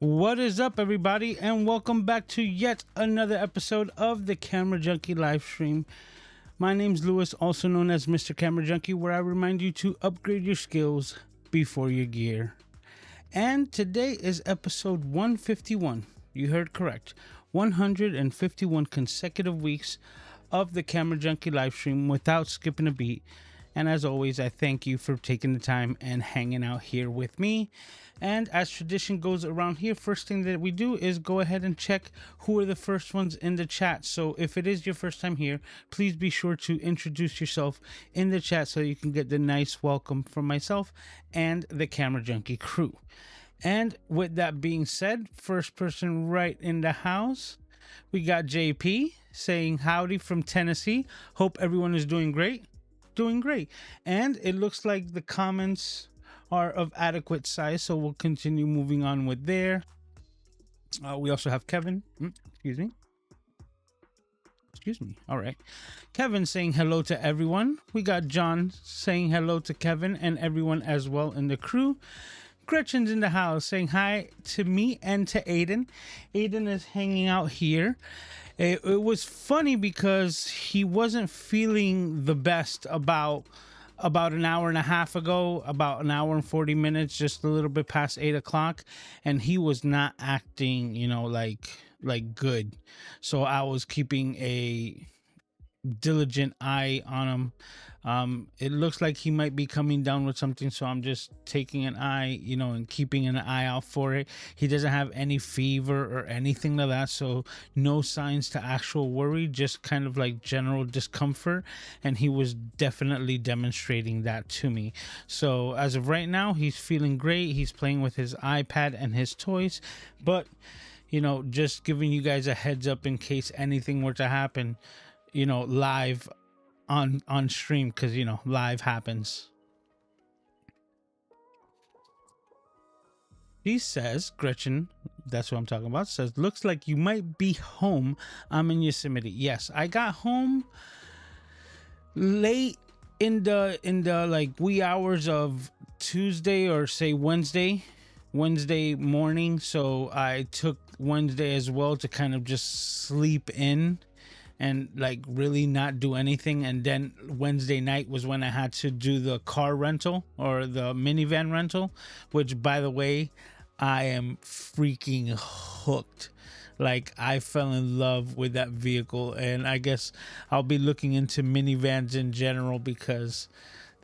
What is up, everybody, and welcome back to yet another episode of the Camera Junkie live stream. My name's Lewis, also known as Mr. Camera Junkie, where I remind you to upgrade your skills before your gear. And today is episode 151. You heard correct. 151 consecutive weeks of the Camera Junkie live stream without skipping a beat. And as always, I thank you for taking the time and hanging out here with me. And as tradition goes around here, first thing that we do is go ahead and check who are the first ones in the chat. So if it is your first time here, please be sure to introduce yourself in the chat so you can get the nice welcome from myself and the Camera Junkie crew. And with that being said, first person right in the house, we got JP saying howdy from Tennessee. Hope everyone is doing great. Doing great. And it looks like the comments are of adequate size, so we'll continue moving on with there. We also have Kevin. Excuse me. All right. Kevin saying hello to everyone. We got John saying hello to Kevin and everyone as well in the crew. Gretchen's in the house saying hi to me and to Aiden. Aiden is hanging out here. It was funny because he wasn't feeling the best about an hour and a half ago, about an hour and 40 minutes, just a little bit past 8 o'clock. And he was not acting, like good. So I was keeping a diligent eye on him. It looks like he might be coming down with something, so I'm just taking an eye, and keeping an eye out for it. He doesn't have any fever or anything like that, so no signs to actual worry, just kind of like general discomfort, and he was definitely demonstrating that to me. So as of right now, he's feeling great. He's playing with his iPad and his toys, but just giving you guys a heads up in case anything were to happen, live on stream, because live happens. He says, Gretchen, that's what I'm talking about, says, looks like you might be home. I'm in Yosemite. Yes, I got home late in the like wee hours of Tuesday, or say Wednesday morning. So I took Wednesday as well to kind of just sleep in and like really not do anything. And then Wednesday night was when I had to do the car rental, or the minivan rental, which, by the way, I am freaking hooked. Like, I fell in love with that vehicle, and I guess I'll be looking into minivans in general because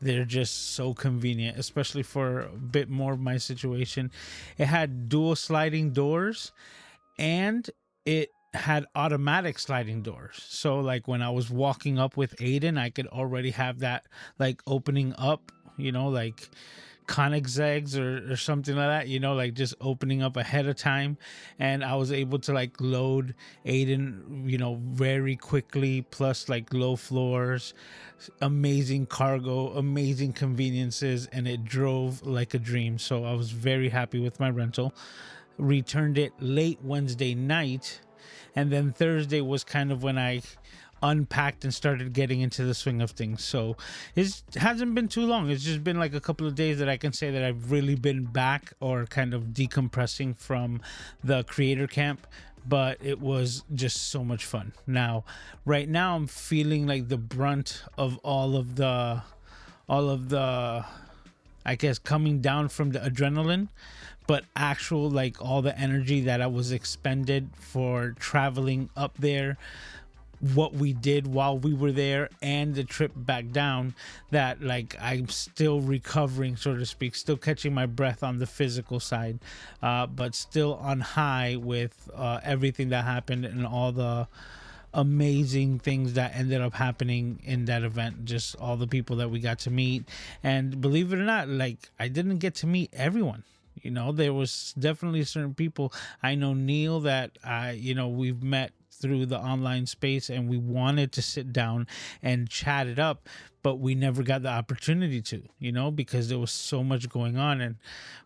they're just so convenient, especially for a bit more of my situation. It had dual sliding doors, and it had automatic sliding doors. So like when I was walking up with Aiden, I could already have that like opening up, like Koenigseggs or something like that, like just opening up ahead of time. And I was able to like load Aiden, very quickly, plus like low floors, amazing cargo, amazing conveniences, and it drove like a dream. So I was very happy with my rental. Returned it late Wednesday night, and then Thursday was kind of when I unpacked and started getting into the swing of things. So it hasn't been too long. It's just been like a couple of days that I can say that I've really been back, or kind of decompressing from the creator camp. But it was just so much fun. Now, right now, I'm feeling like the brunt of all of the, I guess, coming down from the adrenaline, but actual like all the energy that I was expended for traveling up there, what we did while we were there, and the trip back down, that like I'm still recovering, so to speak, still catching my breath on the physical side, but still on high with everything that happened and all the amazing things that ended up happening in that event. Just all the people that we got to meet, and believe it or not, like I didn't get to meet everyone. There was definitely certain people. I know Neil that we've met through the online space, and we wanted to sit down and chat it up, but we never got the opportunity to, because there was so much going on. And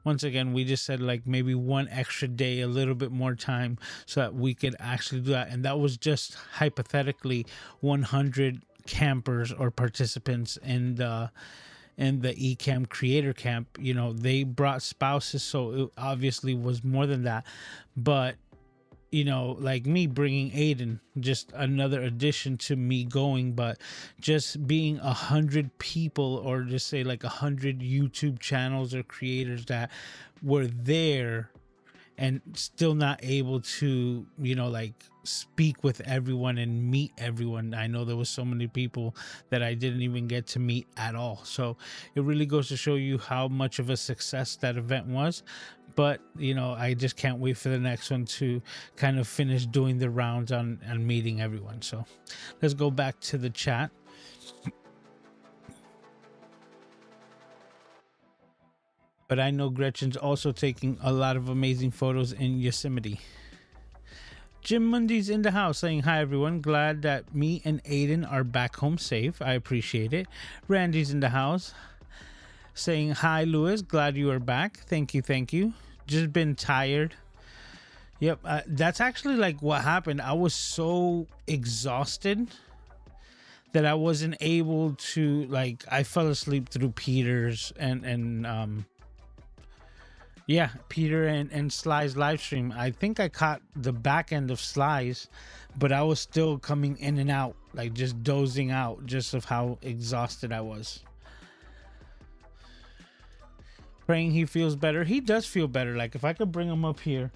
once again, we just said like maybe one extra day, a little bit more time, so that we could actually do that. And that was just hypothetically 100 campers or participants in the in the Ecamm creator camp. You know, they brought spouses, so it obviously was more than that. But you know, like me bringing Aiden, just another addition to me going. But just being 100 people, or just say like 100 YouTube channels or creators that were there and still not able to, you know, like speak with everyone and meet everyone. I know there was so many people that I didn't even get to meet at all. So it really goes to show you how much of a success that event was. But you know, I just can't wait for the next one to kind of finish doing the rounds on and meeting everyone. So let's go back to the chat. But I know Gretchen's also taking a lot of amazing photos in Yosemite. Jim Mundy's in the house saying, hi everyone, glad that me and Aiden are back home safe. I appreciate it. Randy's in the house saying, hi Lewis, glad you are back. Thank you, thank you. Just been tired. Yep, that's actually like what happened. I was so exhausted that I wasn't able to, like, I fell asleep through Peter's and yeah, Peter and Sly's live stream. I think I caught the back end of Sly's, but I was still coming in and out, like just dozing out, just of how exhausted I was. Praying he feels better. He does feel better. Like if I could bring him up here.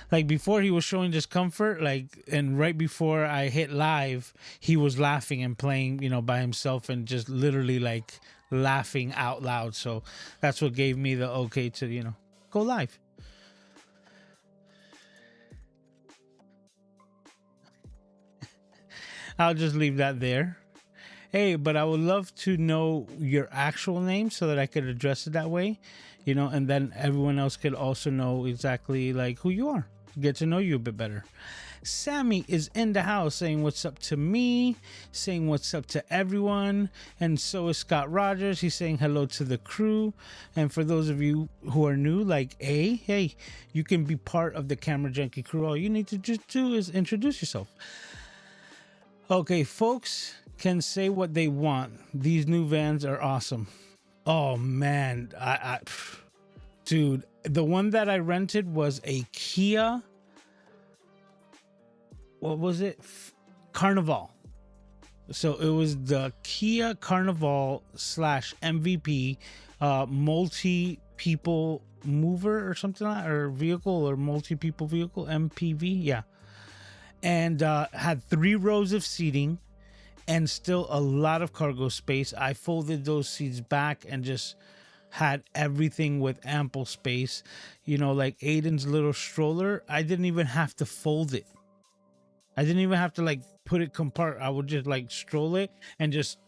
Like before he was showing discomfort, like, and right before I hit live, he was laughing and playing, you know, by himself and just literally like laughing out loud. So that's what gave me the okay to, you know, go live. I'll just leave that there. Hey, but I would love to know your actual name so that I could address it that way, you know, and then everyone else could also know exactly like who you are, get to know you a bit better. Sammy is in the house saying what's up to me, saying what's up to everyone, and so is Scott Rogers. He's saying hello to the crew. And for those of you who are new, like, hey, you can be part of the Camera Junkie crew. All you need to just do is introduce yourself. Okay, folks can say what they want. These new vans are awesome. Oh man, dude, the one that I rented was a Kia. What was it? Carnival. So it was the Kia Carnival / MVP, multi people mover or something like that, or vehicle, or multi people vehicle, MPV. Yeah. And had 3 rows of seating and still a lot of cargo space. I folded those seats back and just had everything with ample space. You know, like Aiden's little stroller, I didn't even have to fold it. I didn't even have to like put it compart. I would just like stroll it and just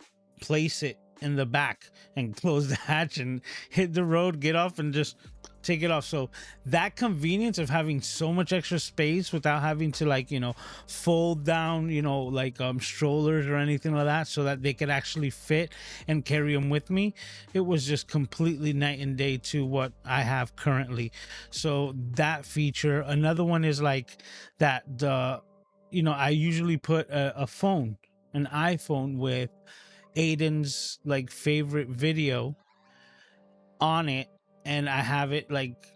place it in the back and close the hatch and hit the road, get off and just take it off. So that convenience of having so much extra space without having to, like, you know, fold down, you know, like strollers or anything like that, so that they could actually fit and carry them with me, it was just completely night and day to what I have currently. So that feature. Another one is like that, the, you know, I usually put a phone, an iPhone with Aiden's like favorite video on it, and I have it like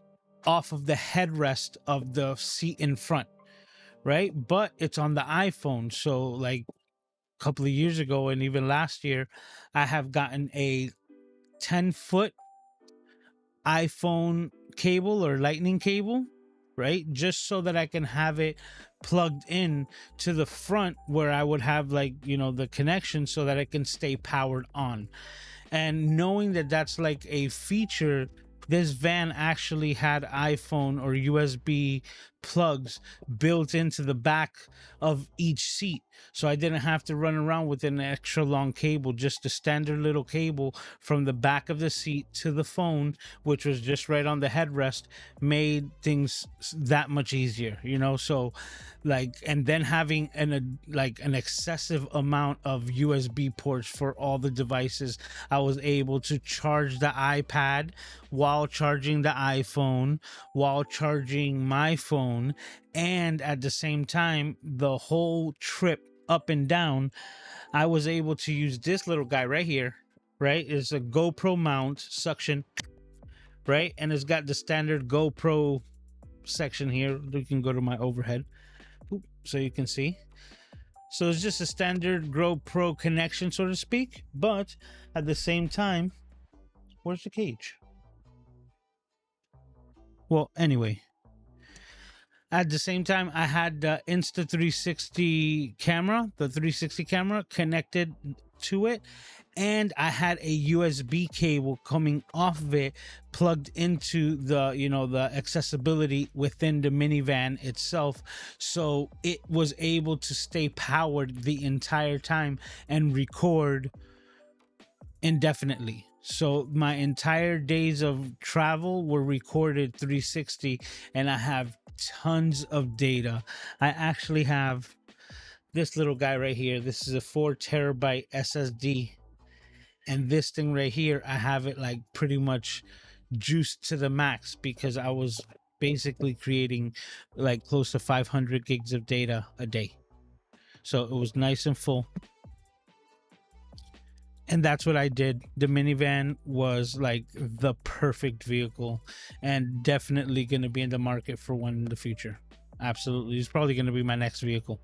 off of the headrest of the seat in front, right? But it's on the iPhone. So like a couple of years ago and even last year, I have gotten a 10-foot iPhone cable or lightning cable, right? Just so that I can have it plugged in to the front where I would have, like, you know, the connection so that it can stay powered on. And knowing that that's like a feature, this van actually had iPhone or USB plugs built into the back of each seat. So I didn't have to run around with an extra long cable, just a standard little cable from the back of the seat to the phone, which was just right on the headrest, made things that much easier, you know? So like, and then having an excessive amount of USB ports for all the devices, I was able to charge the iPad while charging the iPhone, while charging my phone, and at the same time, the whole trip up and down, I was able to use this little guy right here, right? It's a GoPro mount suction, right? And it's got the standard GoPro section here. You can go to my overhead so you can see. So it's just a standard GoPro connection, so to speak. But at the same time, where's the cage? Well, anyway, at the same time, I had the Insta 360 camera, the 360 camera connected to it, and I had a USB cable coming off of it, plugged into the, the accessibility within the minivan itself, so it was able to stay powered the entire time and record indefinitely. So my entire days of travel were recorded 360, and I have tons of data. I actually have this little guy right here. This is a 4 terabyte SSD, and this thing right here, I have it like pretty much juiced to the max because I was basically creating like close to 500 gigs of data a day. So it was nice and full. And that's what I did. The minivan was like the perfect vehicle, and definitely going to be in the market for one in the future. Absolutely. It's probably going to be my next vehicle.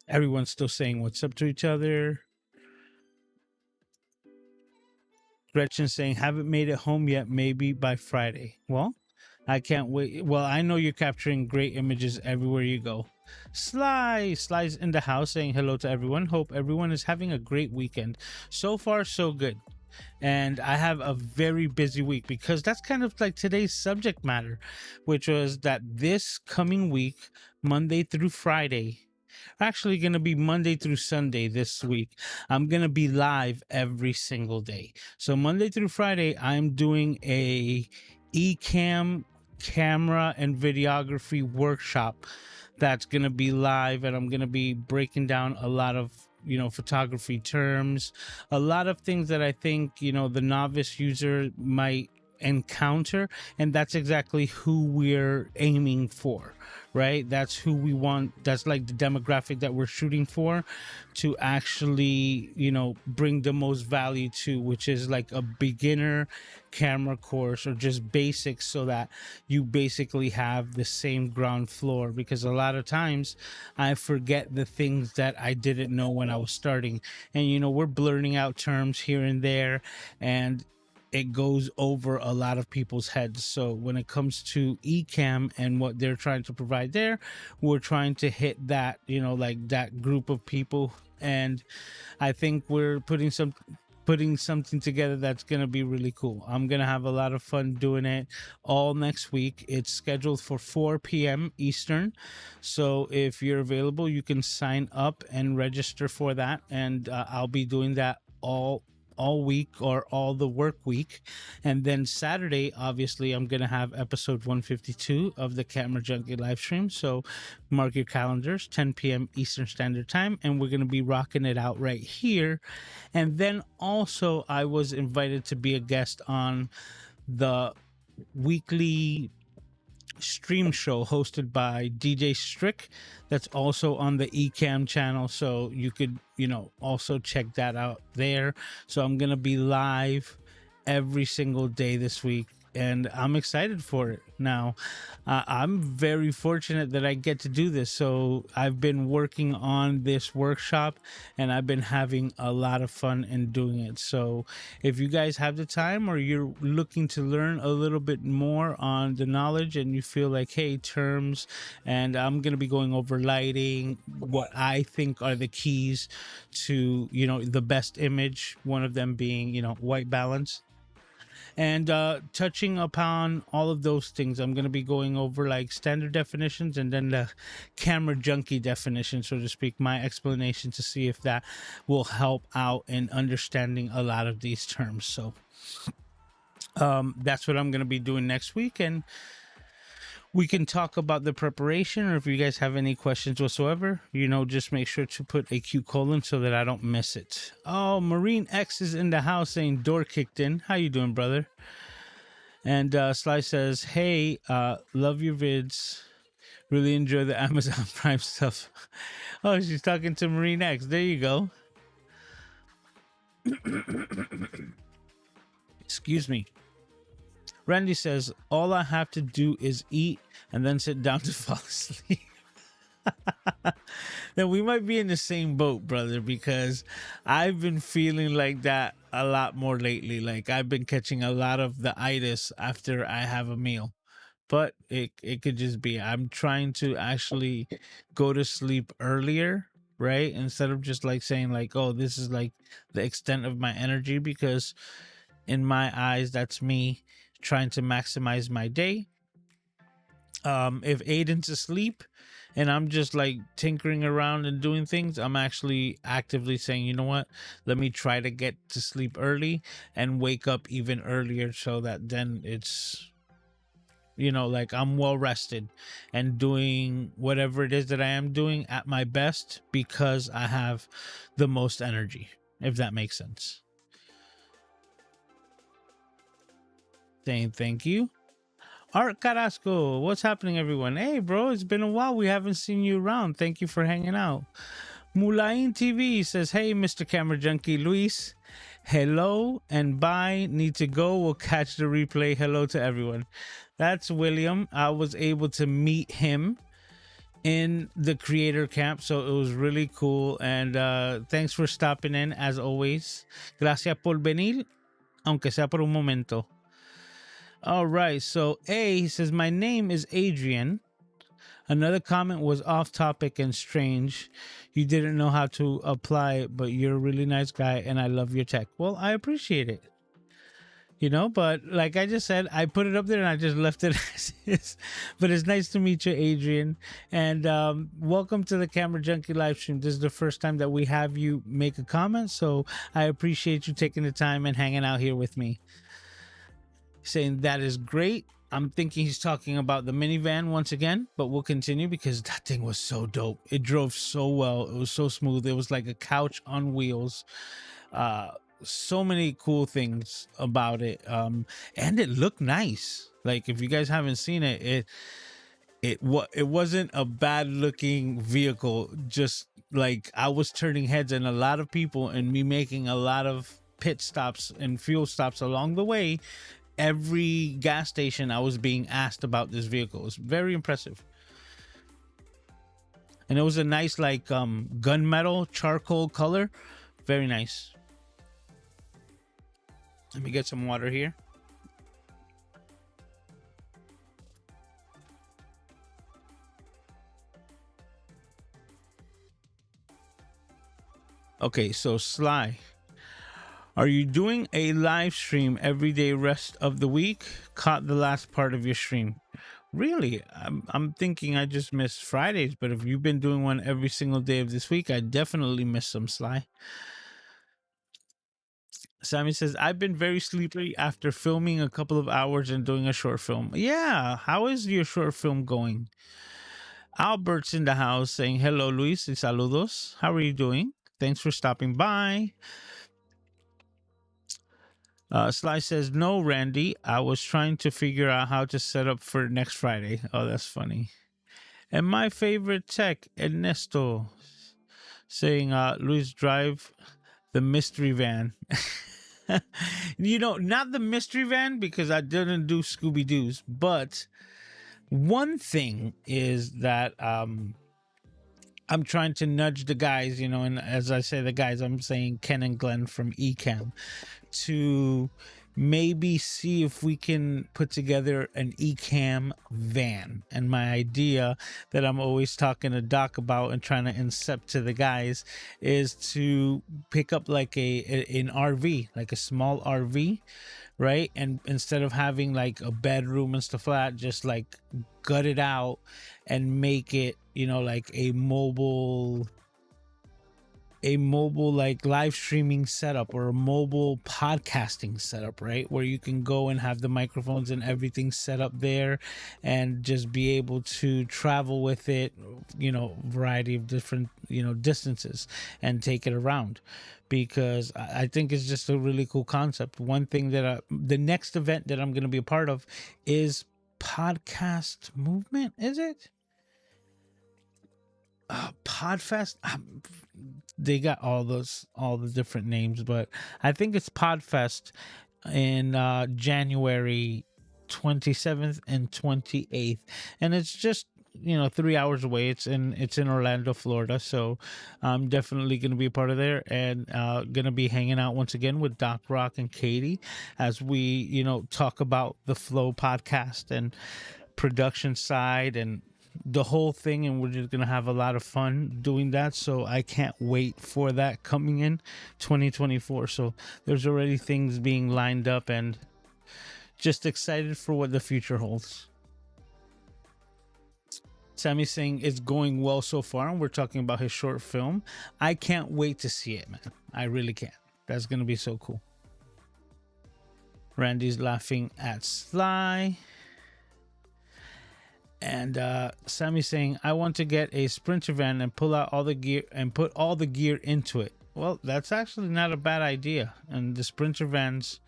Everyone's still saying what's up to each other. Gretchen saying, haven't made it home yet, maybe by Friday. Well, I can't wait. Well, I know you're capturing great images everywhere you go. Sly's in the house saying hello to everyone. Hope everyone is having a great weekend. So far, so good. And I have a very busy week because that's kind of like today's subject matter, which was that this coming week, Monday through Friday, actually going to be Monday through Sunday this week, I'm going to be live every single day. So Monday through Friday, I'm doing a Ecamm camera and videography workshop that's going to be live, and I'm going to be breaking down a lot of photography terms, a lot of things that I think the novice user might encounter, and that's exactly who we're aiming for, right? That's who we want. That's like the demographic that we're shooting for, to actually bring the most value to, which is like a beginner camera course or just basics, so that you basically have the same ground floor. Because a lot of times I forget the things that I didn't know when I was starting, and we're blurting out terms here and there, and it goes over a lot of people's heads. So when it comes to Ecamm and what they're trying to provide there, we're trying to hit that, like that group of people. And I think we're putting something together that's going to be really cool. I'm going to have a lot of fun doing it all next week. It's scheduled for 4 p.m. Eastern. So if you're available, you can sign up and register for that. And I'll be doing that all week, or all the work week. And then Saturday, obviously, I'm going to have episode 152 of the Camera Junkie live stream. So mark your calendars, 10 p.m. Eastern Standard Time, and we're going to be rocking it out right here. And then also, I was invited to be a guest on the weekly stream show hosted by DJ Strick, that's also on the Ecamm channel, so you could also check that out there. So I'm gonna be live every single day this week, and I'm excited for it. Now, I'm very fortunate that I get to do this. So I've been working on this workshop, and I've been having a lot of fun in doing it. So if you guys have the time, or you're looking to learn a little bit more on the knowledge, and you feel like, hey, terms, and I'm going to be going over lighting, what I think are the keys to, the best image, one of them being, white balance, and touching upon all of those things. I'm going to be going over like standard definitions, and then the camera junkie definition, so to speak, my explanation, to see if that will help out in understanding a lot of these terms. So that's what I'm going to be doing next week, and we can talk about the preparation, or if you guys have any questions whatsoever, just make sure to put a Q colon so that I don't miss it. Oh, Marine X is in the house saying door kicked in. How you doing, brother? And Sly says, hey, love your vids. Really enjoy the Amazon Prime stuff. Oh, she's talking to Marine X. There you go. Excuse me. Randy says, all I have to do is eat and then sit down to fall asleep. Then we might be in the same boat, brother, because I've been feeling like that a lot more lately. Like I've been catching a lot of the itis after I have a meal. But it could just be I'm trying to actually go to sleep earlier, right? Instead of just like saying like, oh, this is like the extent of my energy, because in my eyes, that's me trying to maximize my day. If Aiden's asleep and I'm just like tinkering around and doing things, I'm actually actively saying, you know what, let me try to get to sleep early and wake up even earlier, so that then it's, like I'm well rested and doing whatever it is that I am doing at my best, because I have the most energy, if that makes sense. Saying thank you. Art Carrasco, what's happening, everyone? Hey, bro, it's been a while. We haven't seen you around. Thank you for hanging out. Mulain TV says, hey, Mr. Camera Junkie Luis. Hello and bye. Need to go. We'll catch the replay. Hello to everyone. That's William. I was able to meet him in the creator camp, so it was really cool. And thanks for stopping in, as always. Gracias por venir, aunque sea por un momento. All right, so he says, my name is Adrian. Another comment was off topic and strange. You didn't know how to apply it, but you're a really nice guy and I love your tech. Well, I appreciate it. But like I just said, I put it up there and I just left it as is. But it's nice to meet you, Adrian. And welcome to the Camera Junkie live stream. This is the first time that we have you make a comment. So I appreciate you taking the time and hanging out here with me. Saying that is great. I'm thinking he's talking about the minivan once again, but we'll continue because that thing was so dope. It drove so well. It was so smooth. It was like a couch on wheels. So many cool things about it. And it looked nice. Like if you guys haven't seen it, it wasn't a bad looking vehicle. Just like I was turning heads, and a lot of people, and me making a lot of pit stops and fuel stops along the way. Every gas station I was being asked about this vehicle. It was very impressive. And it was a nice like gunmetal charcoal color. Very nice. Let me get some water here. Okay, so Sly, are you doing a live stream every day rest of the week? Caught the last part of your stream. Really? I'm thinking I just missed Fridays, but if you've been doing one every single day of this week, I definitely missed some, Sly. Sammy says, I've been very sleepy after filming a couple of hours and doing a short film. Yeah, how is your short film going? Albert's in the house saying, hello, Luis y saludos. How are you doing? Thanks for stopping by. Sly says, no, Randy. I was trying to figure out how to set up for next Friday. Oh, that's funny. And my favorite tech, Ernesto, saying, Luis, drive the mystery van. Not the mystery van, because I didn't do Scooby Doo's, but one thing is that I'm trying to nudge the guys, and as I say the guys, I'm saying Ken and Glenn from Ecamm, to maybe see if we can put together an Ecamm van. And my idea that I'm always talking to Doc about and trying to incept to the guys is to pick up like an RV, like a small RV, right? And instead of having like a bedroom and stuff like that, just like gut it out and make it, like a mobile like live streaming setup, or a mobile podcasting setup, right? Where you can go and have the microphones and everything set up there and just be able to travel with it, variety of different, distances, and take it around, because I think it's just a really cool concept. One thing that the next event that I'm going to be a part of is Podcast Movement, is it? Podfest. They got all the different names, but I think it's Podfest in January 27th and 28th, and it's just 3 hours away. It's in Orlando, Florida, so I'm definitely going to be a part of there, and going to be hanging out once again with Doc Rock and Katie as we talk about the Flow podcast and production side and the whole thing, and we're just gonna have a lot of fun doing that. So I can't wait for that coming in 2024. So there's already things being lined up, and just excited for what the future holds. Sammy's saying it's going well so far, and we're talking about his short film. I can't wait to see it, man. I really can't. That's gonna be so cool. Randy's laughing at Sly. And Sammy's saying, I want to get a Sprinter van and pull out all the gear and put all the gear into it. Well, that's actually not a bad idea. And the Sprinter vans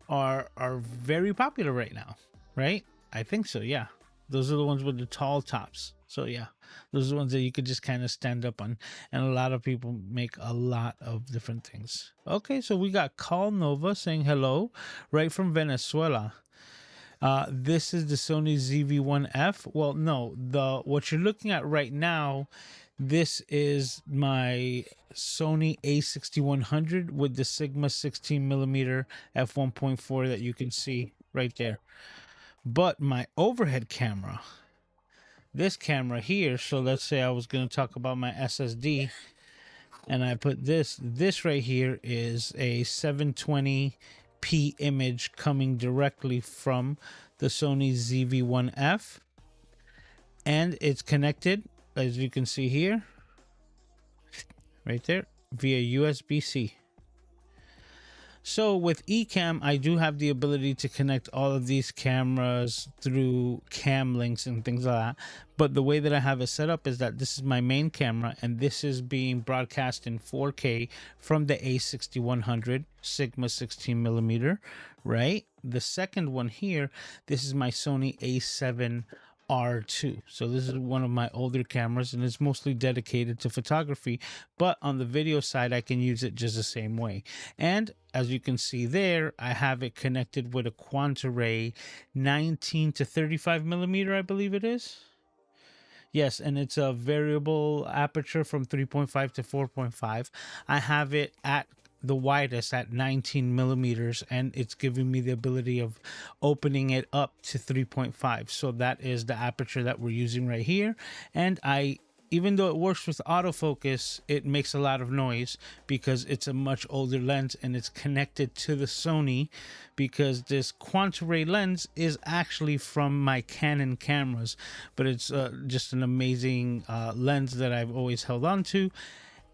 are very popular right now, right? I think so, yeah. Those are the ones with the tall tops. So yeah, those are the ones that you could just kind of stand up on. And a lot of people make a lot of different things. Okay, so we got Carl Nova saying hello right from Venezuela. This is the Sony ZV-1F. Well, no, what you're looking at right now, this is my Sony A6100 with the Sigma 16mm f1.4 that you can see right there. But my overhead camera, this camera here, so let's say I was going to talk about my SSD, and I put this right here is a 720p image coming directly from the Sony ZV-1F, and it's connected, as you can see here, right there, via USB-C. So with Ecamm, I do have the ability to connect all of these cameras through cam links and things like that. But the way that I have it set up is that this is my main camera, and this is being broadcast in 4K from the A6100 Sigma 16mm, right? The second one here, this is my Sony A7R2. So this is one of my older cameras, and it's mostly dedicated to photography, but on the video side I can use it just the same way. And as you can see there, I have it connected with a Quantaray 19 to 35mm, I believe it is. Yes, and it's a variable aperture from 3.5 to 4.5. I have it at the widest at 19mm, and it's giving me the ability of opening it up to 3.5. So that is the aperture that we're using right here. And even though it works with autofocus, it makes a lot of noise because it's a much older lens, and it's connected to the Sony, because this Quantaray lens is actually from my Canon cameras, but it's just an amazing lens that I've always held on to.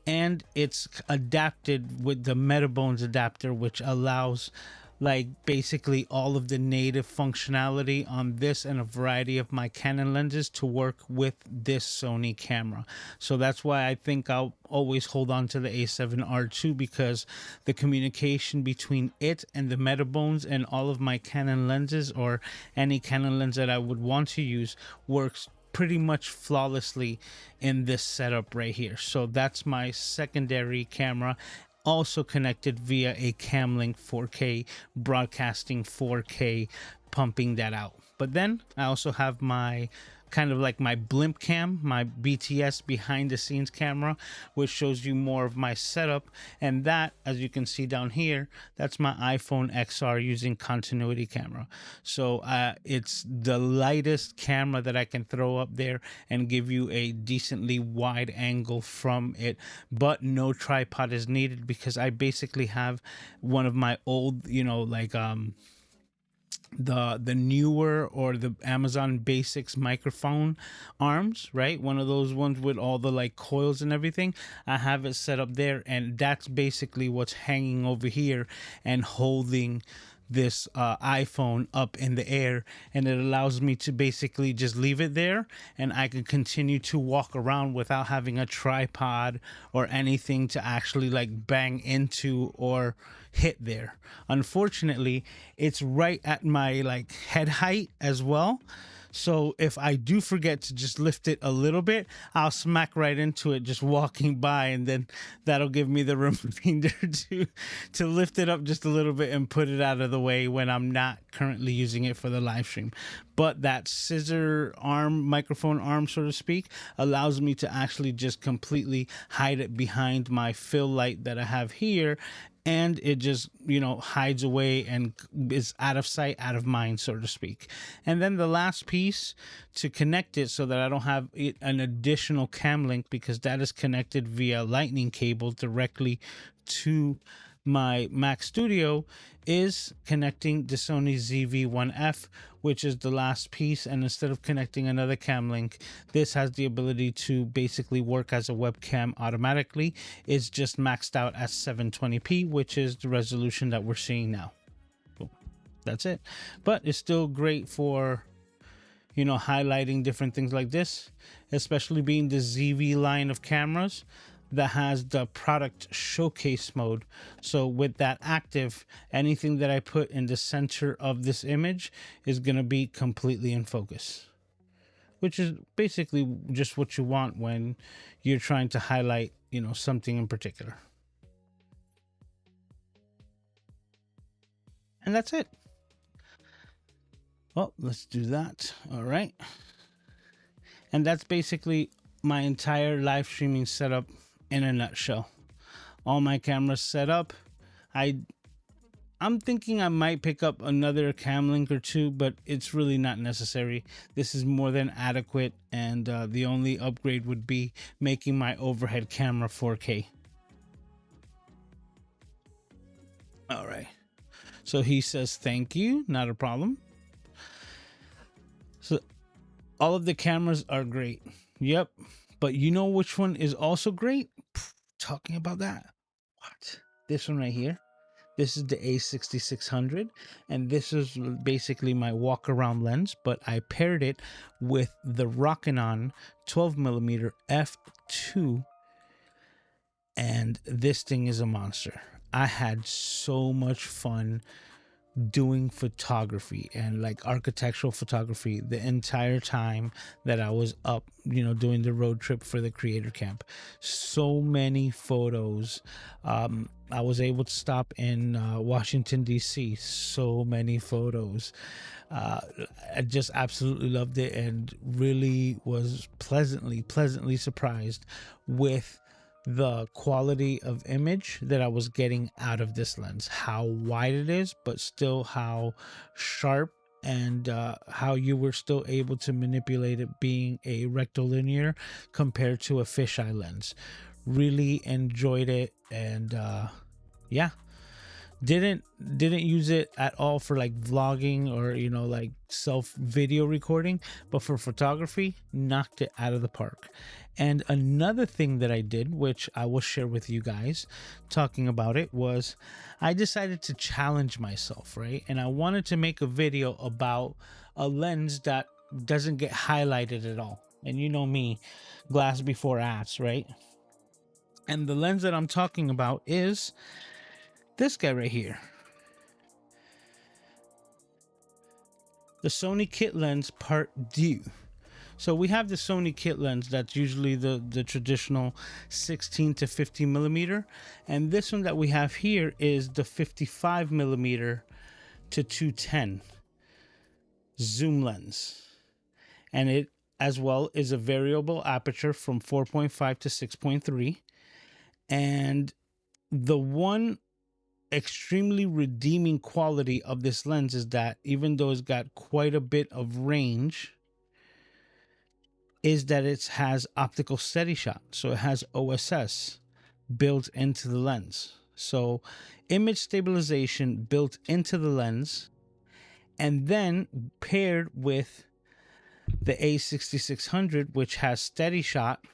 And it's adapted with the Metabones adapter, which allows like basically all of the native functionality on this and a variety of my Canon lenses to work with this Sony camera. So that's why I think I'll always hold on to the A7R2, because the communication between it and the Metabones and all of my Canon lenses, or any Canon lens that I would want to use, works pretty much flawlessly in this setup right here. So that's my secondary camera, also connected via a cam link 4K, broadcasting 4K, pumping that out. But then I also have my kind of like my blimp cam, my BTS behind the scenes camera, which shows you more of my setup. And that, as you can see down here, that's my iPhone XR using continuity camera. So it's the lightest camera that I can throw up there and give you a decently wide angle from it, but no tripod is needed, because I basically have one of my old, the newer, or the Amazon Basics microphone arms, right? One of those ones with all the like coils and everything. I have it set up there, and that's basically what's hanging over here and holding this iPhone up in the air, and it allows me to basically just leave it there, and I can continue to walk around without having a tripod or anything to actually like bang into or hit there. Unfortunately, it's right at my like head height as well, So if I do forget to just lift it a little bit, I'll smack right into it just walking by, and then that'll give me the reminder to lift it up just a little bit and put it out of the way when I'm not currently using it for the live stream. But that scissor arm, microphone arm, so to speak, allows me to actually just completely hide it behind my fill light that I have here, and it just, hides away and is out of sight, out of mind, so to speak. And then the last piece to connect it so that I don't have an additional cam link, because that is connected via lightning cable directly to my Mac Studio, is connecting the Sony ZV-1F, which is the last piece. And instead of connecting another cam link, this has the ability to basically work as a webcam automatically. It's just maxed out at 720p, which is the resolution that we're seeing now. Cool. That's it. But it's still great for, highlighting different things like this, especially being the ZV line of cameras that has the product showcase mode. So with that active, anything that I put in the center of this image is going to be completely in focus, which is basically just what you want when you're trying to highlight, something in particular. And that's it. Well, let's do that. All right. And that's basically my entire live streaming setup in a nutshell. All my cameras set up. I'm thinking I might pick up another cam link or two, but it's really not necessary. This is more than adequate, and the only upgrade would be making my overhead camera 4K. All right. So he says thank you, not a problem. So all of the cameras are great. Yep. But you know which one is also great? Talking about that. What? This one right here. This is the A6600, and this is basically my walk around lens, but I paired it with the Rockinon 12mm f2, and this thing is a monster. I had so much fun doing photography and like architectural photography the entire time that I was up, doing the road trip for the creator camp. So many photos. I was able to stop in Washington, D.C. So many photos. I just absolutely loved it, and really was pleasantly surprised with the quality of image that I was getting out of this lens, how wide it is, but still how sharp, and how you were still able to manipulate it being a rectilinear compared to a fisheye lens. Really enjoyed it, and yeah, didn't use it at all for like vlogging or like self video recording, but for photography, knocked it out of the park. And another thing that I did, which I will share with you guys talking about it, was I decided to challenge myself, right? And I wanted to make a video about a lens that doesn't get highlighted at all. And you know me, glass before ass, right? And the lens that I'm talking about is this guy right here. The Sony kit lens part 2. So we have the Sony kit lens that's usually the traditional 16 to 50 millimeter. And this one that we have here is the 55 millimeter to 210 zoom lens. And it as well is a variable aperture from 4.5 to 6.3. And the one extremely redeeming quality of this lens is that even though it's got quite a bit of range, is that it has optical steady shot. So it has OSS built into the lens. So image stabilization built into the lens, and then paired with the A6600, which has steady shot,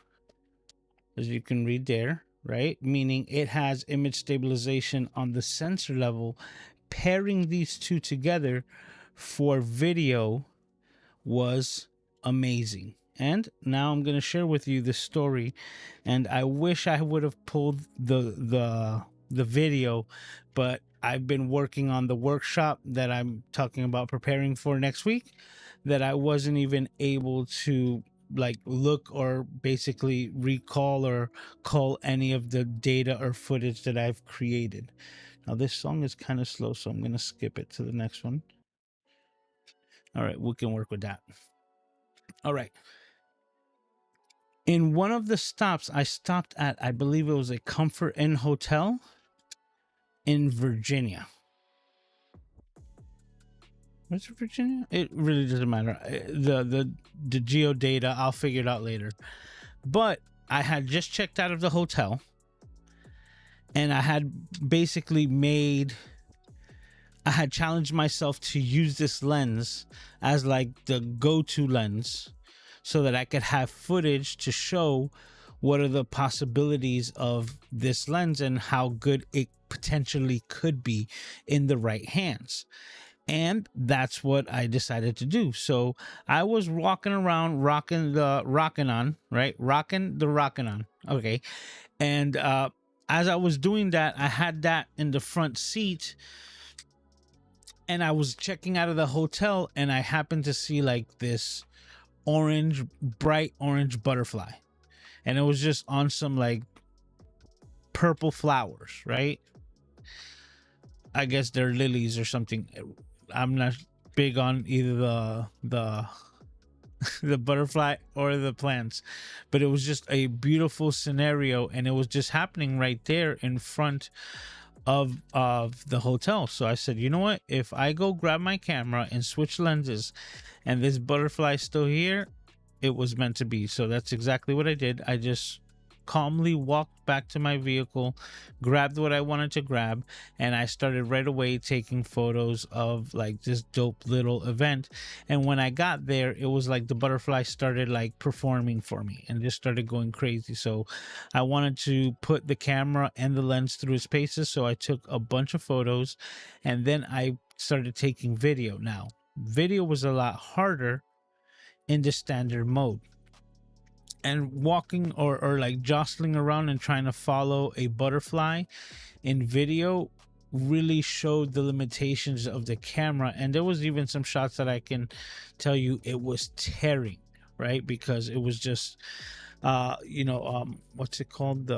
as you can read there, right? Meaning it has image stabilization on the sensor level. Pairing these two together for video was amazing. And now I'm going to share with you the story, and I wish I would have pulled the video, but I've been working on the workshop that I'm talking about preparing for next week, that I wasn't even able to like look or basically recall or call any of the data or footage that I've created. Now this song is kind of slow, so I'm going to skip it to the next one. All right, we can work with that. All right. In one of the stops, I stopped at, I believe it was a Comfort Inn hotel in Virginia. What's Virginia? It really doesn't matter. The geo data, I'll figure it out later. But I had just checked out of the hotel, and I had basically I had challenged myself to use this lens as like the go-to lens, so that I could have footage to show what are the possibilities of this lens and how good it potentially could be in the right hands. And that's what I decided to do. So I was walking around, rocking the rocking on, right? Rocking on. Okay. And as I was doing that, I had that in the front seat, and I was checking out of the hotel, and I happened to see like this orange, bright orange butterfly. And it was just on some like purple flowers, right? I guess they're lilies or something. I'm not big on either the the butterfly or the plants, but it was just a beautiful scenario, and it was just happening right there in front of the hotel. So I said, you know what, if I go grab my camera and switch lenses and this butterfly's still here, it was meant to be. So that's exactly what I did. I just calmly walked back to my vehicle, grabbed what I wanted to grab, and I started right away taking photos of like this dope little event. And when I got there, it was like the butterfly started like performing for me and just started going crazy. So I wanted to put the camera and the lens through its paces, so I took a bunch of photos, and then I started taking video. Now video was a lot harder in the standard mode, and walking or like jostling around and trying to follow a butterfly in video really showed the limitations of the camera. And there was even some shots that I can tell you it was tearing, right? Because it was just what's it called,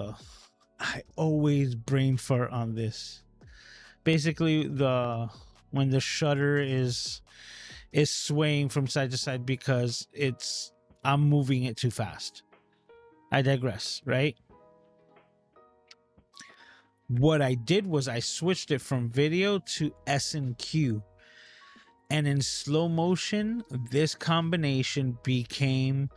I always brain fart on this. Basically, the when the shutter is swaying from side to side because I'm moving it too fast. I digress, right? What I did was I switched it from video to S&Q, and in slow motion, this combination became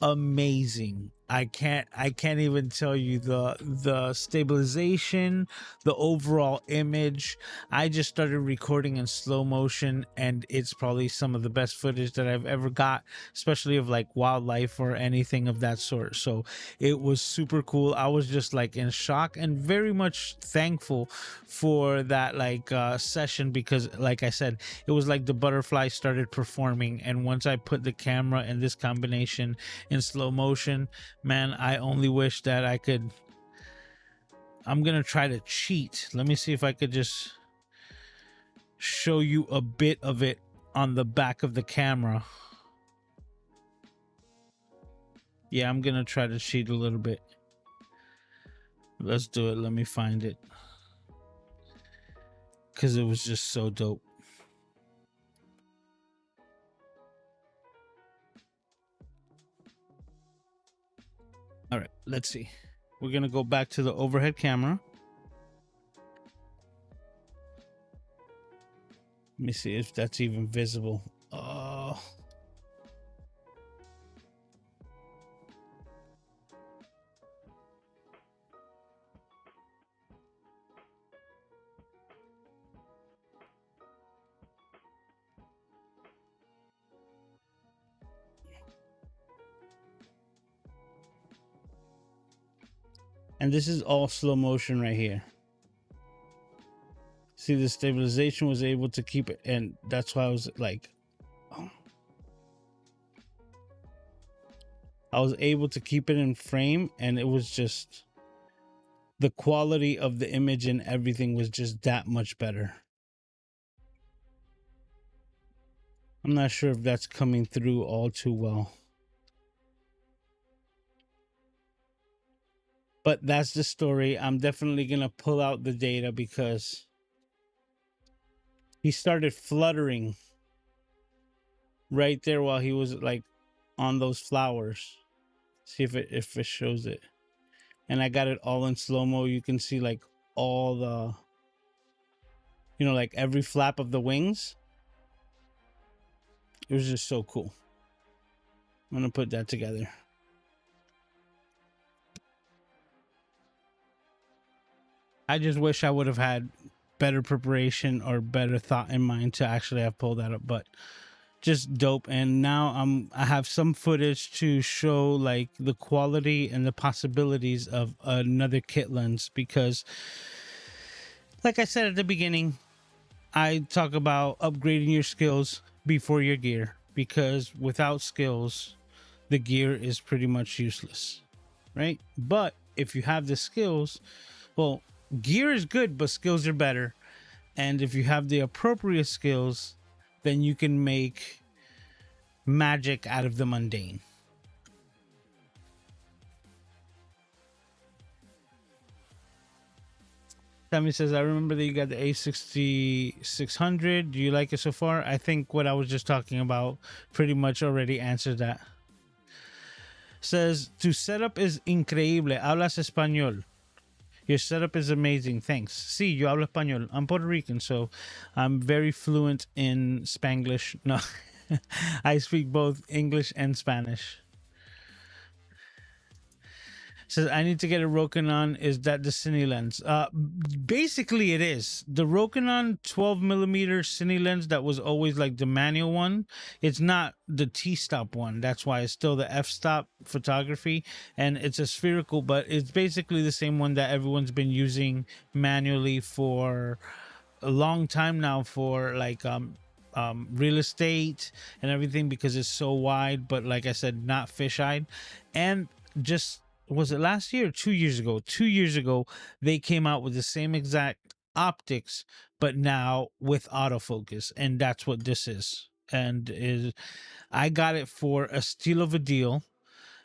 amazing. I can't even tell you the stabilization, the overall image. I just started recording in slow motion, and it's probably some of the best footage that I've ever got, especially of like wildlife or anything of that sort. So it was super cool. I was just like in shock and very much thankful for that like session, because like I said, it was like the butterfly started performing. And once I put the camera and this combination in slow motion, man, I only wish that I could. I'm gonna try to cheat. Let me see if I could just show you a bit of it on the back of the camera. Yeah, I'm gonna try to cheat a little bit. Let's do it. Let me find it, because it was just so dope. All right, let's see. We're gonna go back to the overhead camera. Let me see if that's even visible. Oh, and this is all slow motion right here. See, the stabilization was able to keep it, and that's why I was like, oh. I was able to keep it in frame, and it was just the quality of the image and everything was just that much better. I'm not sure if that's coming through all too well. But that's the story. I'm definitely going to pull out the data because he started fluttering right there while he was like on those flowers. See if it shows it. And I got it all in slow-mo. You can see like all the, you know, like every flap of the wings. It was just so cool. I'm going to put that together. I just wish I would have had better preparation or better thought in mind to actually have pulled that up, but just dope. And now I have some footage to show like the quality and the possibilities of another kit lens, because like I said at the beginning, I talk about upgrading your skills before your gear, because without skills the gear is pretty much useless, right? But if you have the skills, well, gear is good, but skills are better. And if you have the appropriate skills, then you can make magic out of the mundane. Tammy says, I remember that you got the A6600. Do you like it so far? I think what I was just talking about pretty much already answered that. Says, tu setup is increíble. Hablas español. Your setup is amazing. Thanks. Sí, yo hablo español. I'm Puerto Rican, so I'm very fluent in Spanglish. No, I speak both English and Spanish. Says, I need to get a Rokinon. Is that the Cine lens? Basically it is. The Rokinon 12mm Cine lens that was always like the manual one. It's not the T-stop one. That's why it's still the f-stop photography, and it's a spherical, but it's basically the same one that everyone's been using manually for a long time now for like real estate and everything, because it's so wide, but like I said, not fish-eyed. And just, was it last year or 2 years ago? 2 years ago, they came out with the same exact optics, but now with autofocus, and that's what this is. And I got it for a steal of a deal.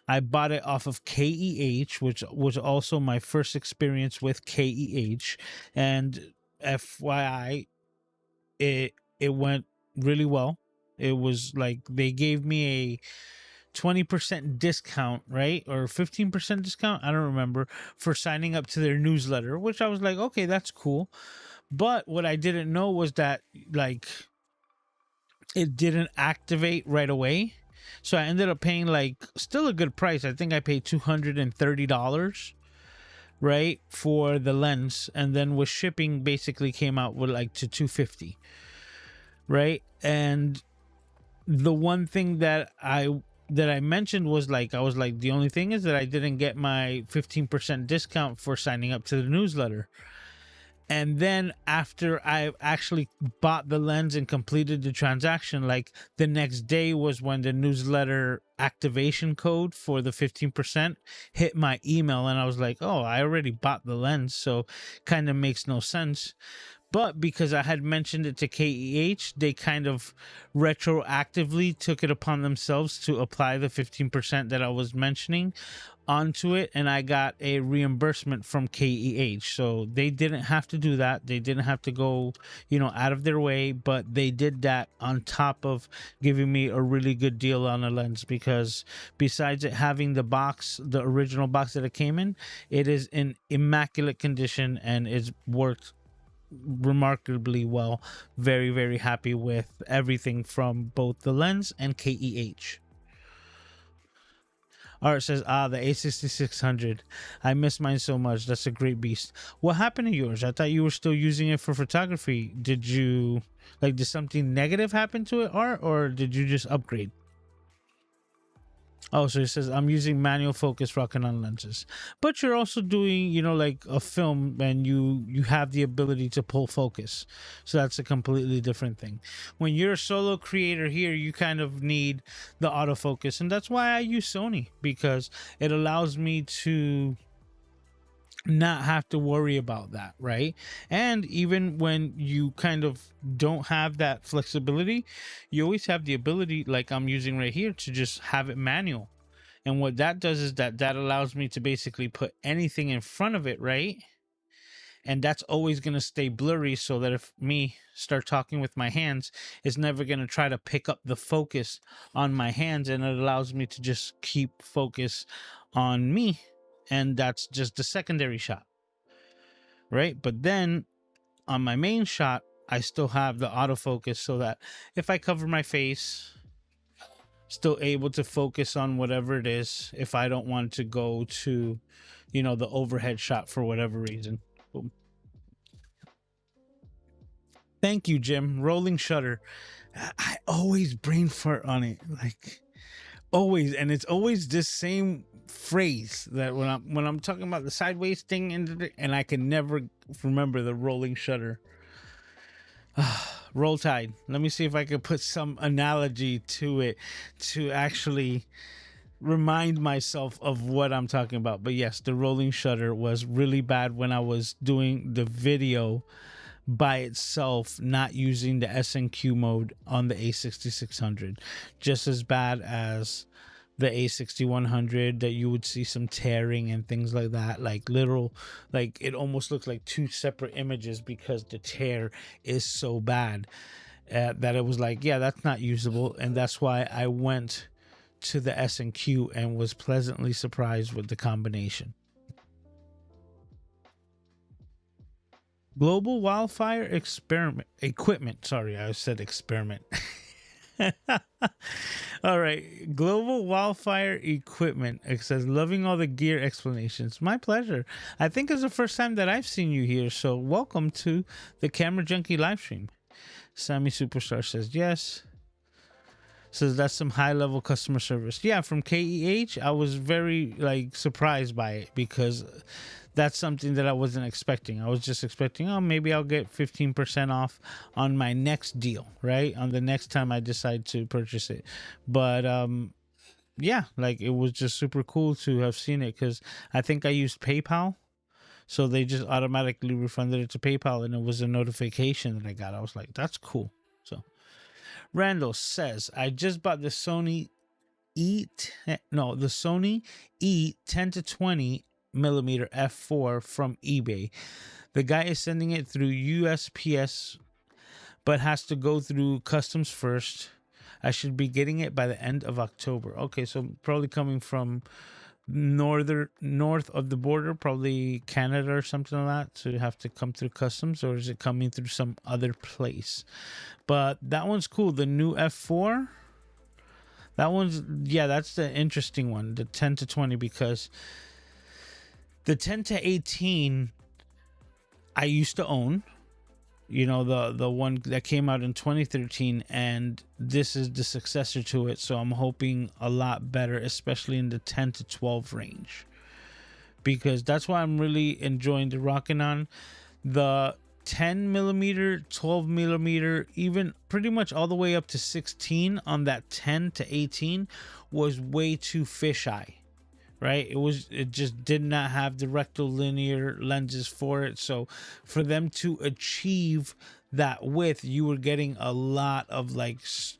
I bought it off of KEH, which was also my first experience with KEH. And FYI, it went really well. It was like they gave me a 20% discount, right? Or 15% discount, I don't remember, for signing up to their newsletter, which I was like, okay, that's cool. But what I didn't know was that like it didn't activate right away. So I ended up paying like still a good price. I think I paid $230, right, for the lens, and then with shipping basically came out with like to $250, right? And the one thing that I mentioned was like, I was like, the only thing is that I didn't get my 15% discount for signing up to the newsletter. And then after I actually bought the lens and completed the transaction, like the next day was when the newsletter activation code for the 15% hit my email. And I was like, oh, I already bought the lens, so kind of makes no sense. But because I had mentioned it to KEH, they kind of retroactively took it upon themselves to apply the 15% that I was mentioning onto it, and I got a reimbursement from KEH. So they didn't have to do that. They didn't have to go, out of their way, but they did that on top of giving me a really good deal on a lens, because besides it having the box, the original box that it came in, it is in immaculate condition and it's worked remarkably well. Very, very happy with everything from both the lens and KEH. Art says, the A6600. I miss mine so much. That's a great beast. What happened to yours? I thought you were still using it for photography. Did you, like, did something negative happen to it, Art, or did you just upgrade? Oh, so it says, I'm using manual focus Rokinon lenses, but you're also doing, like a film, and you have the ability to pull focus. So that's a completely different thing. When you're a solo creator here, you kind of need the autofocus. And that's why I use Sony, because it allows me to not have to worry about that, right? And even when you kind of don't have that flexibility, you always have the ability, like I'm using right here, to just have it manual. And what that does is that allows me to basically put anything in front of it, right? And that's always going to stay blurry, so that if me start talking with my hands, it's never going to try to pick up the focus on my hands, and it allows me to just keep focus on me, and that's just the secondary shot, right? But then on my main shot, I still have the autofocus, so that if I cover my face, still able to focus on whatever it is if I don't want to go to, the overhead shot for whatever reason. Boom. Thank you, Jim. Rolling shutter. I always brain fart on it, like always, and it's always this same phrase that when I'm talking about the sideways thing, and I can never remember the rolling shutter. Roll Tide. Let me see if I can put some analogy to it to actually remind myself of what I'm talking about. But yes, the rolling shutter was really bad when I was doing the video by itself, not using the SNQ mode on the A6600. Just as bad as the A6100, that you would see some tearing and things like that, like literal, like it almost looks like two separate images because the tear is so bad, that it was like, yeah, that's not usable. And that's why I went to the S&Q and was pleasantly surprised with the combination. Global wildfire experiment equipment. Sorry, I said experiment. All right. Global wildfire equipment. It says, loving all the gear explanations. My pleasure. I think it's the first time that I've seen you here. So welcome to the Camera Junkie live stream. Sammy Superstar says yes. Says that's some high level customer service. Yeah, from KEH, I was very surprised by it, because that's something that I wasn't expecting. I was just expecting, oh, maybe I'll get 15% off on my next deal, right? On the next time I decide to purchase it. But yeah, it was just super cool to have seen it, because I think I used PayPal. So they just automatically refunded it to PayPal, and it was a notification that I got. I was like, that's cool. So Randall says, I just bought the Sony Sony E10 to 20 millimeter f4 from eBay. The guy is sending it through USPS, but has to go through customs first. I should be getting it by the end of October. Okay, so probably coming from north of the border, probably Canada or something like that. So you have to come through customs, or is it coming through some other place? But that one's cool. The new f4. That one's, yeah, that's the interesting one, the 10 to 20, because the 10 to 18 I used to own, the one that came out in 2013, and this is the successor to it. So I'm hoping a lot better, especially in the 10 to 12 range, because that's why I'm really enjoying the rocking on. The 10 millimeter, 12 millimeter, even pretty much all the way up to 16 on that 10 to 18 was way too fisheye, right? It just did not have the rectilinear lenses for it. So for them to achieve that width, you were getting a lot of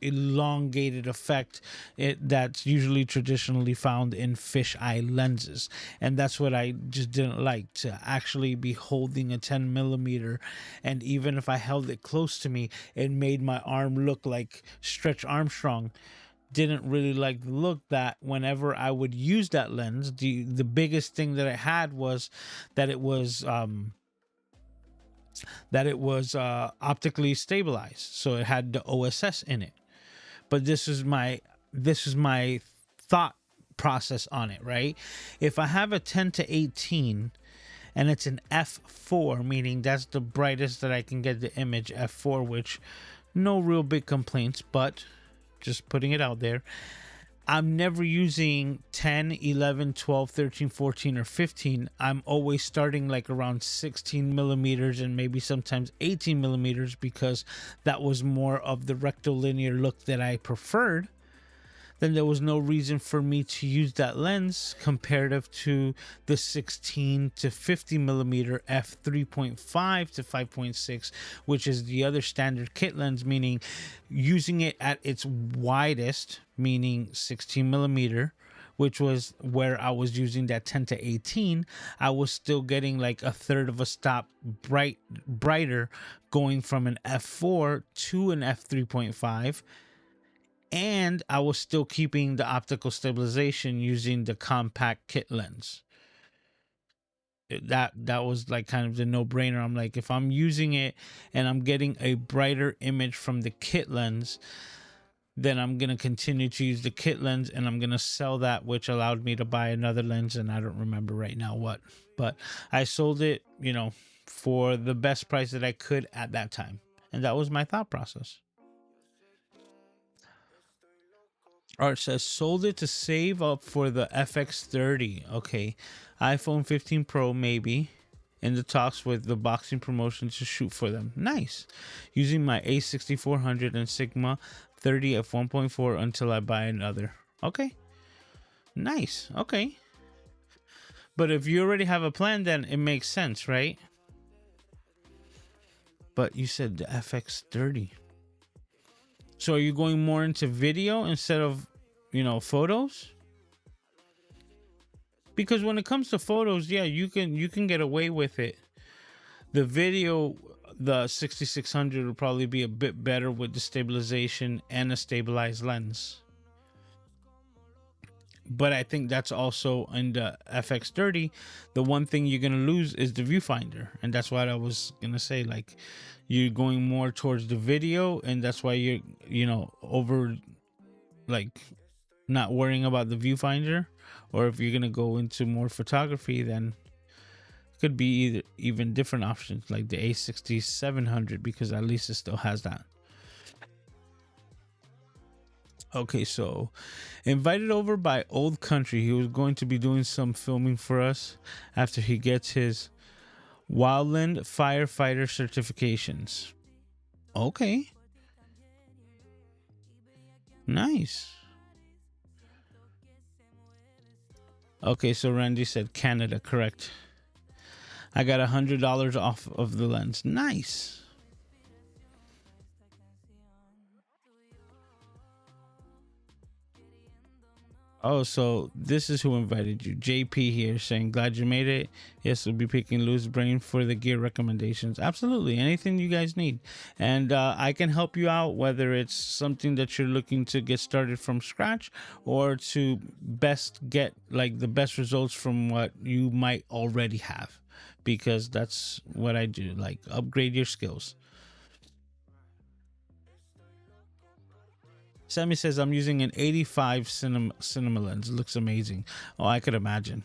elongated effect that's usually traditionally found in fisheye lenses. And that's what I just didn't like, to actually be holding a 10 millimeter, and even if I held it close to me, it made my arm look like Stretch Armstrong. Didn't really like the look that whenever I would use that lens, the biggest thing that I had was that it was optically stabilized, so it had the OSS in it. But this is my thought process on it, right? If I have a 10 to 18 and it's an f4, meaning that's the brightest that I can get the image, f4, which no real big complaints, but just putting it out there, I'm never using 10, 11, 12, 13, 14, or 15. I'm always starting around 16 millimeters and maybe sometimes 18 millimeters, because that was more of the rectilinear look that I preferred. then there was no reason for me to use that lens comparative to the 16 to 50 millimeter f3.5 to 5.6, which is the other standard kit lens, meaning using it at its widest, meaning 16 millimeter, which was where I was using that 10 to 18, I was still getting like a third of a stop brighter going from an f4 to an f3.5, and I was still keeping the optical stabilization using the compact kit lens. That was like kind of the no-brainer. I'm like, if I'm using it and I'm getting a brighter image from the kit lens, then I'm going to continue to use the kit lens, and I'm going to sell that, which allowed me to buy another lens, and I don't remember right now what. But I sold it, for the best price that I could at that time. And that was my thought process. Art says, sold it to save up for the FX30. Okay. iPhone 15 Pro, maybe. In the talks with the boxing promotion to shoot for them. Nice. Using my A6400 and Sigma 30 f1.4 until I buy another. Okay. Nice. Okay. But if you already have a plan, then it makes sense, right? But you said the FX30. So are you going more into video instead of, photos? Because when it comes to photos, yeah, you can get away with it. The video, the 6600 will probably be a bit better with the stabilization and a stabilized lens. But I think that's also in the FX30. The one thing you're gonna lose is the viewfinder, and that's what I was gonna say. Like, you're going more towards the video, and that's why you're over, like, not worrying about the viewfinder. Or if you're gonna go into more photography, then it could be even different options like the A6700, because at least it still has that. Okay, so invited over by Old Country. He was going to be doing some filming for us after he gets his Wildland firefighter certifications. Okay. Nice. Okay, so Randy said Canada, correct. I got $100 off of the lens. Nice. Oh, so this is who invited you. JP here saying, glad you made it. Yes, we'll be picking Lou's brain for the gear recommendations. Absolutely. Anything you guys need. And I can help you out, whether it's something that you're looking to get started from scratch or to best get like the best results from what you might already have. Because that's what I do, like upgrade your skills. Sammy says, I'm using an 85 cinema lens. It looks amazing. Oh, I could imagine.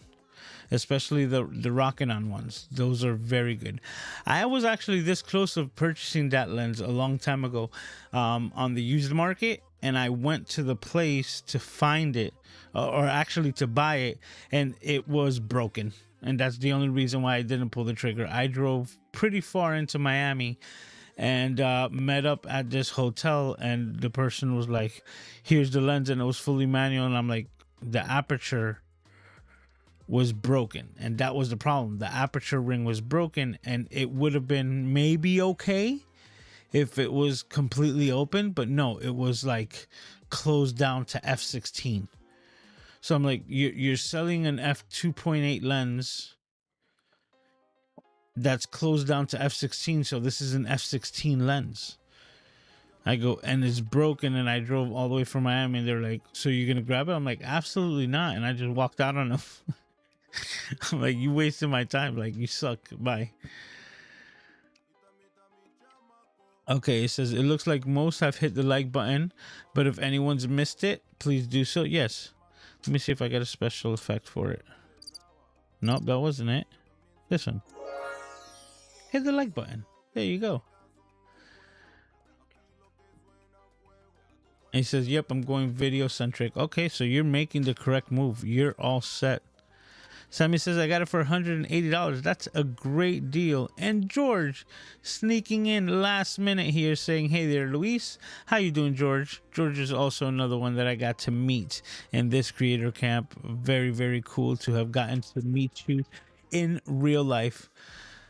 Especially the Rockin' ones. Those are very good. I was actually this close of purchasing that lens a long time ago on the used market. And I went to the place to find it, or actually to buy it, and it was broken. And that's the only reason why I didn't pull the trigger. I drove pretty far into Miami and met up at this hotel, and the person was like, here's the lens, and it was fully manual, and I'm like, the aperture was broken, and that was the problem. The aperture ring was broken, and it would have been maybe okay if it was completely open, but no, it was like closed down to f16. So I'm like, you're selling an f2.8 lens that's closed down to f16, so this is an f16 lens. I go, and it's broken, and I drove all the way from Miami, and they're like, so you're gonna grab it? I'm like, absolutely not. And I just walked out on them. I'm like, you wasted my time. Like, you suck. Bye. Okay, it says, it looks like most have hit the like button, but if anyone's missed it, please do so. Yes. Let me see if I get a special effect for it. Nope, that wasn't it. This one. Hit the like button. There you go. And he says, yep, I'm going video centric. Okay, so you're making the correct move. You're all set. Sammy says, I got it for $180. That's a great deal. And George sneaking in last minute here saying, hey there, Luis. How you doing, George? George is also another one that I got to meet in this creator camp. Very, very cool to have gotten to meet you in real life.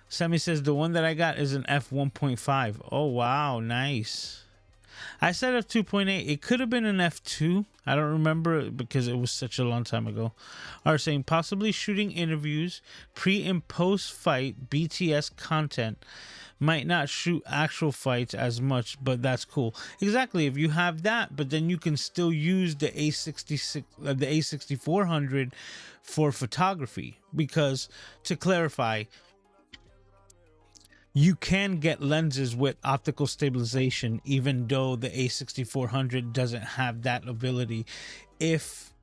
Sammy says, the one that I got is an f1.5. Oh, wow. Nice. I said f2.8. It could have been an f2. I don't remember it because it was such a long time ago. Are saying possibly shooting interviews, pre and post fight BTS content. Might not shoot actual fights as much, but that's cool. Exactly. If you have that, but then you can still use the A66, the A6400 for photography. Because to clarify, you can get lenses with optical stabilization, even though the A6400 doesn't have that ability, if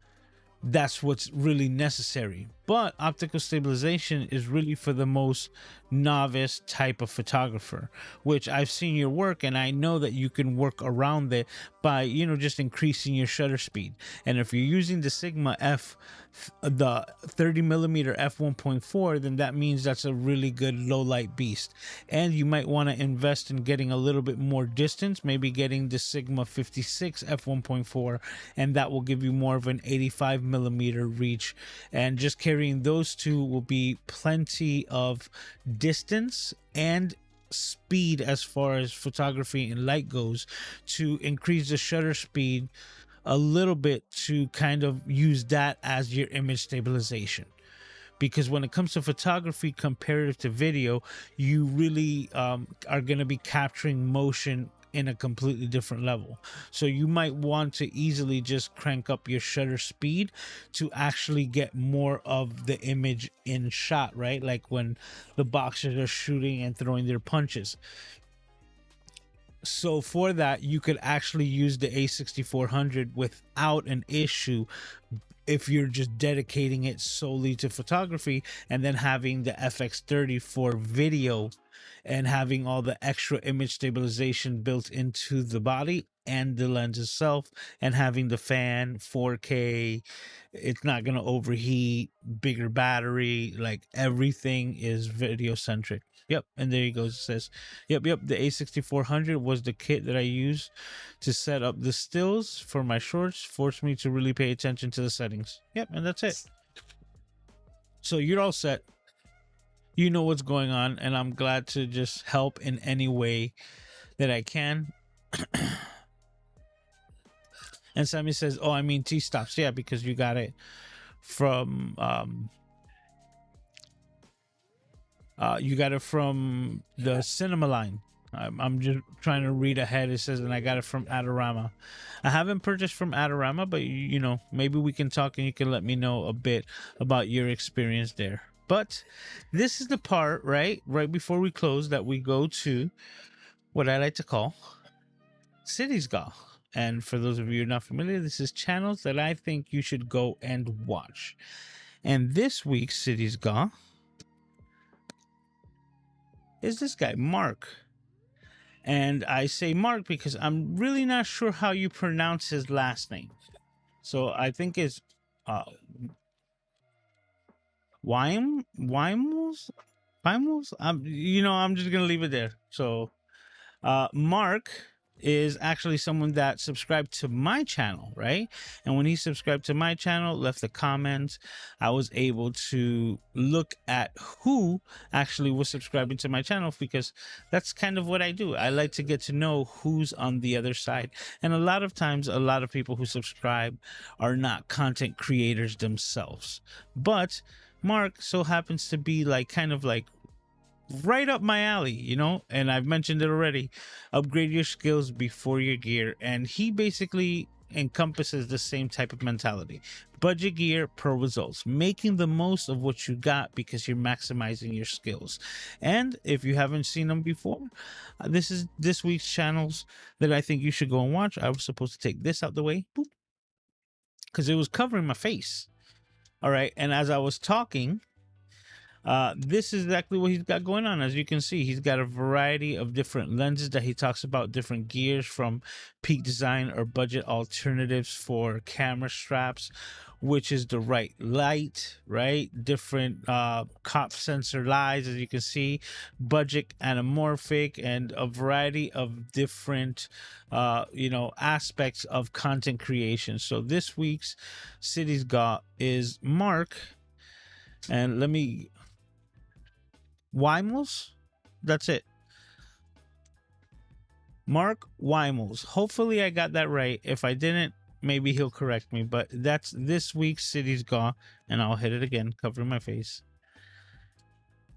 that's what's really necessary. But optical stabilization is really for the most novice type of photographer, which I've seen your work and I know that you can work around it by, just increasing your shutter speed. And if you're using the Sigma F, the 30 millimeter f1.4, then that means that's a really good low light beast. And you might want to invest in getting a little bit more distance, maybe getting the Sigma 56 f1.4, and that will give you more of an 85 millimeter reach. And just carrying those two will be plenty of distance and speed as far as photography and light goes, to increase the shutter speed a little bit, to kind of use that as your image stabilization. Because when it comes to photography comparative to video, you really are going to be capturing motion in a completely different level. So you might want to easily just crank up your shutter speed to actually get more of the image in shot, right? Like when the boxers are shooting and throwing their punches. So for that, you could actually use the A6400 without an issue, if you're just dedicating it solely to photography, and then having the FX30 for video, and having all the extra image stabilization built into the body and the lens itself, and having the fan 4K. It's not going to overheat, bigger battery, like everything is video centric. Yep, and there he goes. It says, yep, the A6400 was the kit that I used to set up the stills for my shorts, forced me to really pay attention to the settings. Yep, and that's it. So you're all set. You know what's going on, and I'm glad to just help in any way that I can. And Sammy says, oh, I mean T-stops. Yeah, because you got it from the cinema line. I'm just trying to read ahead. It says, and I got it from Adorama. I haven't purchased from Adorama, but maybe we can talk and you can let me know a bit about your experience there. But this is the part, right before we close, that we go to what I like to call Cities Go. And for those of you not familiar, this is channels that I think you should go and watch. And this week's Cities Go is this guy, Mark. And I say Mark because I'm really not sure how you pronounce his last name. So I think it's Wimels? I'm just gonna leave it there. So Mark is actually someone that subscribed to my channel, right? And when he subscribed to my channel, left the comments, I was able to look at who actually was subscribing to my channel, because that's kind of what I do. I like to get to know who's on the other side. And a lot of times, a lot of people who subscribe are not content creators themselves. But Mark so happens to be kind of right up my alley, and I've mentioned it already. Upgrade your skills before your gear. And he basically encompasses the same type of mentality. Budget gear, pro results, making the most of what you got because you're maximizing your skills. And if you haven't seen them before, this is this week's channels that I think you should go and watch. I was supposed to take this out the way because it was covering my face. All right. And as I was talking, This is exactly what he's got going on. As you can see, he's got a variety of different lenses that he talks about, different gears from peak design or budget alternatives for camera straps, which is the right light, right? Different cop sensor lights, as you can see, budget anamorphic, and a variety of different aspects of content creation. So this week's City's Got is Mark, and let me Weimels. That's it. Mark Weimels. Hopefully I got that right. If I didn't, maybe he'll correct me. But that's this week's City's Gone. And I'll hit it again, covering my face.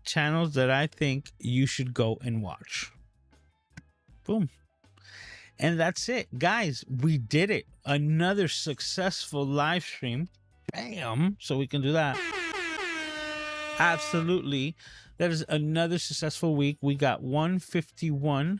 Channels that I think you should go and watch. Boom. And that's it. Guys, we did it. Another successful live stream. Bam. So we can do that. Absolutely. That is another successful week. We got 151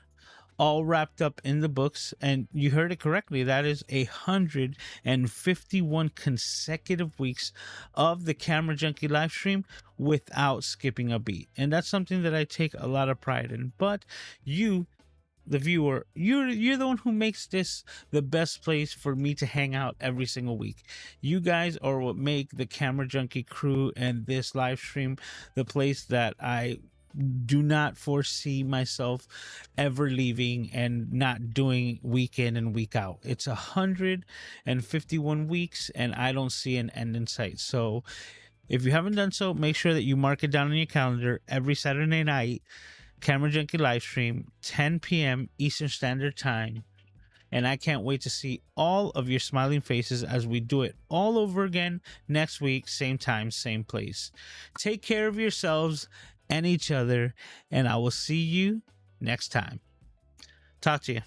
all wrapped up in the books, and you heard it correctly. That is 151 consecutive weeks of the Camera Junkie live stream without skipping a beat. And that's something that I take a lot of pride in. But you, the viewer, you're the one who makes this the best place for me to hang out every single week. You guys are what make the Camera Junkie crew and this live stream the place that I do not foresee myself ever leaving and not doing week in and week out. It's 151 weeks and I don't see an end in sight. So if you haven't done so, make sure that you mark it down on your calendar every Saturday night. Camera Junkie live stream, 10 p.m. Eastern Standard Time. And I can't wait to see all of your smiling faces as we do it all over again next week, same time, same place. Take care of yourselves and each other, and I will see you next time. Talk to you.